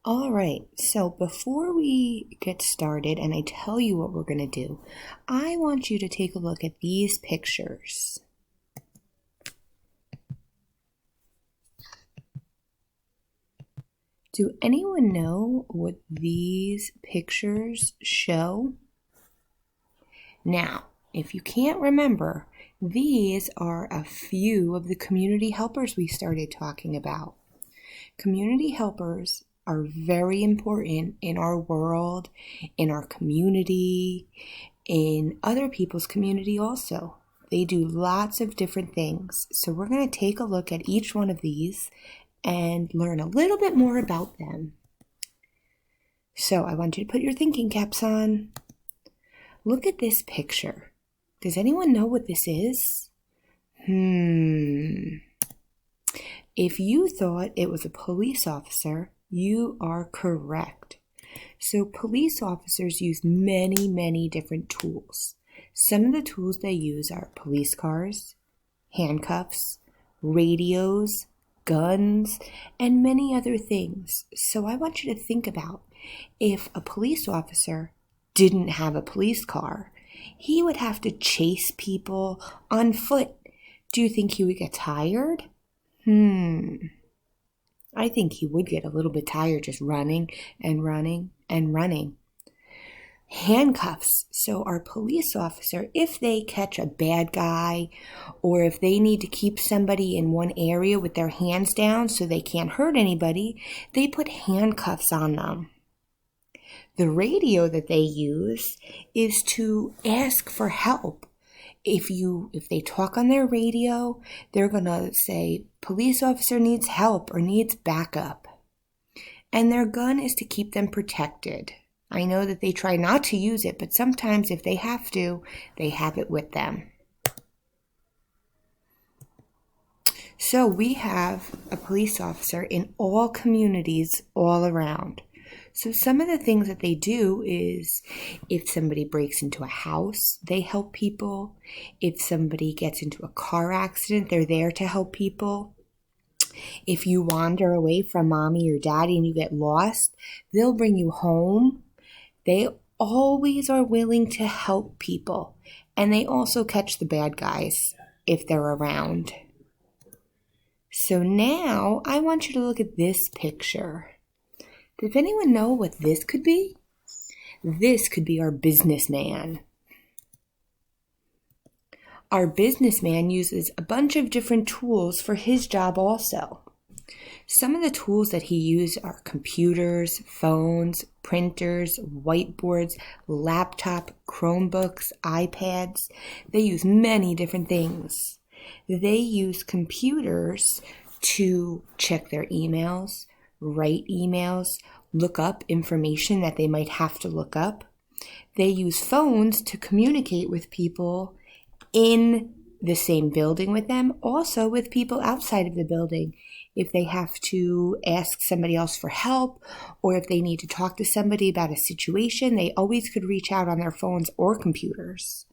All right, so before we get started and I tell you what we're going to do, I want you to take a look at these pictures. Do anyone know what these pictures show? Now, if you can't remember, these are a few of the community helpers we started talking about. Community helpers are very important in our world, in our community, in other people's community also. They do lots of different things. So we're going to take a look at each one of these and learn a little bit more about them. So I want you to put your thinking caps on. Look at this picture. Does anyone know what this is? If you thought it was a police officer, you are correct. So police officers use many different tools. Some of the tools they use are police cars, handcuffs, radios, guns, and many other things. So I want you to think about if a police officer didn't have a police car, he would have to chase people on foot. Do you think he would get tired? I think he would get a little bit tired just running and running and running. Handcuffs. So our police officer, if they catch a bad guy or if they need to keep somebody in one area with their hands down so they can't hurt anybody, they put handcuffs on them. The radio that they use is to ask for help. If they talk on their radio, they're going to say, police officer needs help or needs backup. And their gun is to keep them protected. I know that they try not to use it, but sometimes if they have to, they have it with them. So we have a police officer in all communities all around. So some of the things that they do is if somebody breaks into a house, they help people. If somebody gets into a car accident, they're there to help people. If you wander away from mommy or daddy and you get lost, they'll bring you home. They always are willing to help people. And they also catch the bad guys if they're around. So now I want you to look at this picture. Does anyone know what this could be? This could be our businessman. Our businessman uses a bunch of different tools for his job also. Some of the tools that he uses are computers, phones, printers, whiteboards, laptop, Chromebooks, iPads. They use many different things. They use computers to check their emails, write emails, look up information that they might have to look up. They use phones to communicate with people in the same building with them, also with people outside of the building. If they have to ask somebody else for help or if they need to talk to somebody about a situation, they always could reach out on their phones or computers.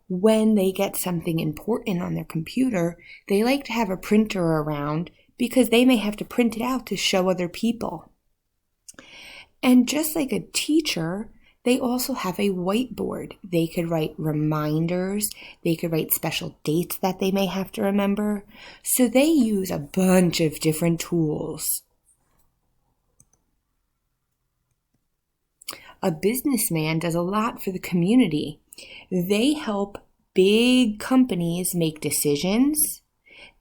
When they get something important on their computer, they like to have a printer around because they may have to print it out to show other people. And just like a teacher, they also have a whiteboard. They could write reminders. They could write special dates that they may have to remember. So they use a bunch of different tools. A businessman does a lot for the community. They help big companies make decisions.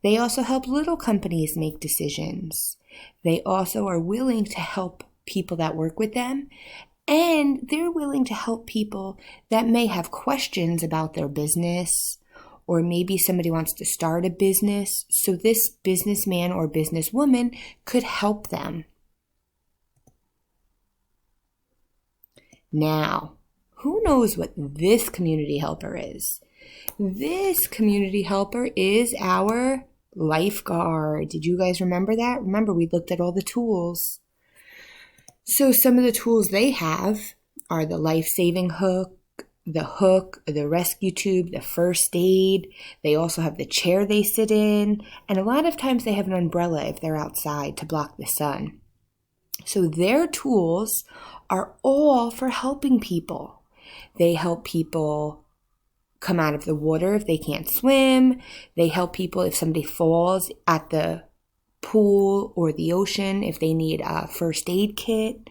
They also help little companies make decisions. They also are willing to help people that work with them, and they're willing to help people that may have questions about their business, or maybe somebody wants to start a business, so this businessman or businesswoman could help them. Now, who knows what this community helper is? This community helper is our lifeguard. Did you guys remember that? Remember, we looked at all the tools. So some of the tools they have are the life-saving hook, the rescue tube, the first aid. They also have the chair they sit in. And a lot of times they have an umbrella if they're outside to block the sun. So their tools are all for helping people. They help people come out of the water if they can't swim. They help people if somebody falls at the pool or the ocean, if they need a first aid kit.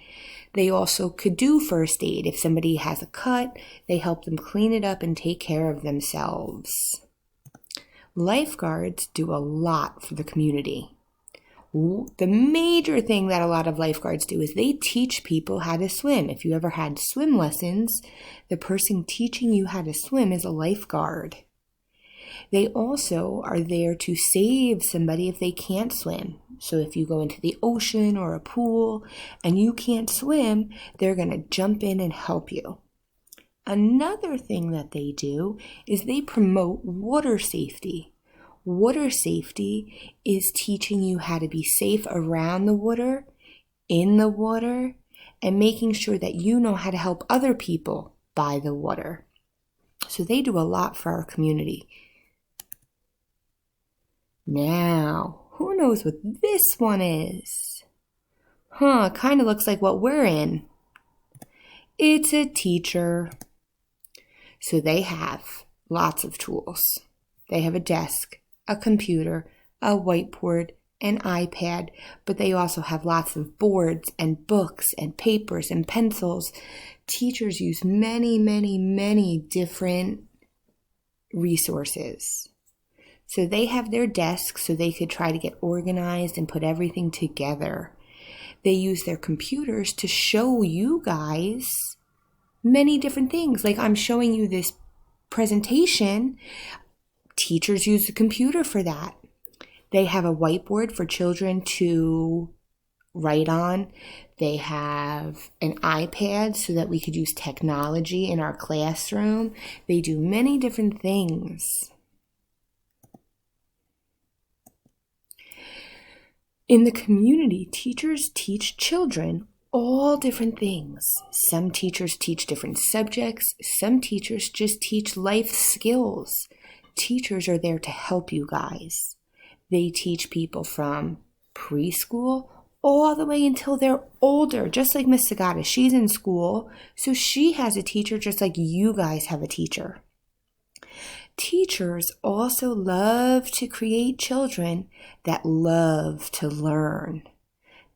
They also could do first aid. If somebody has a cut, they help them clean it up and take care of themselves. Lifeguards do a lot for the community. The major thing that a lot of lifeguards do is they teach people how to swim. If you ever had swim lessons, the person teaching you how to swim is a lifeguard. They also are there to save somebody if they can't swim. So if you go into the ocean or a pool and you can't swim, they're going to jump in and help you. Another thing that they do is they promote water safety. Water safety is teaching you how to be safe around the water, in the water, and making sure that you know how to help other people by the water. So they do a lot for our community. Now, who knows what this one is? Kind of looks like what we're in. It's a teacher. So they have lots of tools. They have a desk, a computer, a whiteboard, an iPad, but they also have lots of boards and books and papers and pencils. Teachers use many, many, many different resources. So they have their desks so they could try to get organized and put everything together. They use their computers to show you guys many different things. Like I'm showing you this presentation. Teachers use the computer for that. They have a whiteboard for children to write on. They have an iPad so that we could use technology in our classroom. They do many different things. In the community, teachers teach children all different things. Some teachers teach different subjects. Some teachers just teach life skills. Teachers are there to help you guys. They teach people from preschool all the way until they're older, just like Ms.Segotta. She's in school, so she has a teacher just like you guys have a teacher. Teachers also love to create children that love to learn.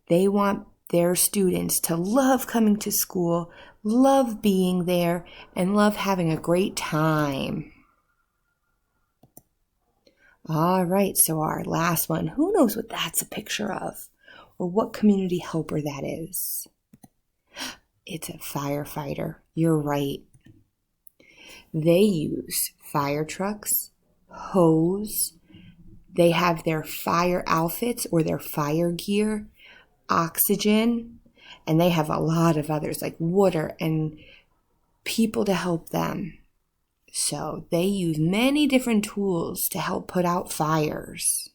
They want their students to love coming to school, love being there, and love having a great time. All right, so our last one. Who knows what that's a picture of? Or what community helper that is? It's a firefighter. You're right. They use fire trucks, hose. They have their fire outfits or their fire gear, oxygen, and they have a lot of others like water and people to help them. So they use many different tools to help put out fires.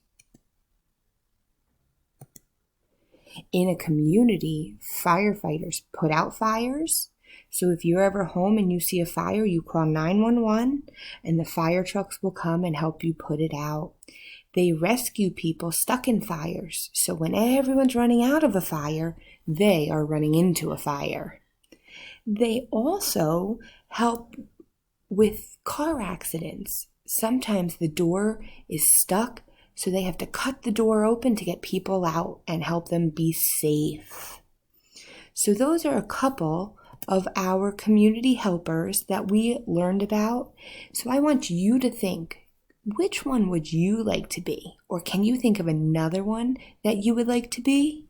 In a community, firefighters put out fires. So if you're ever home and you see a fire, you call 911 and the fire trucks will come and help you put it out. They rescue people stuck in fires. So when everyone's running out of a fire, they are running into a fire. They also help with car accidents. Sometimes the door is stuck, so they have to cut the door open to get people out and help them be safe. So those are a couple of our community helpers that we learned about. So I want you to think, which one would you like to be? Or can you think of another one that you would like to be?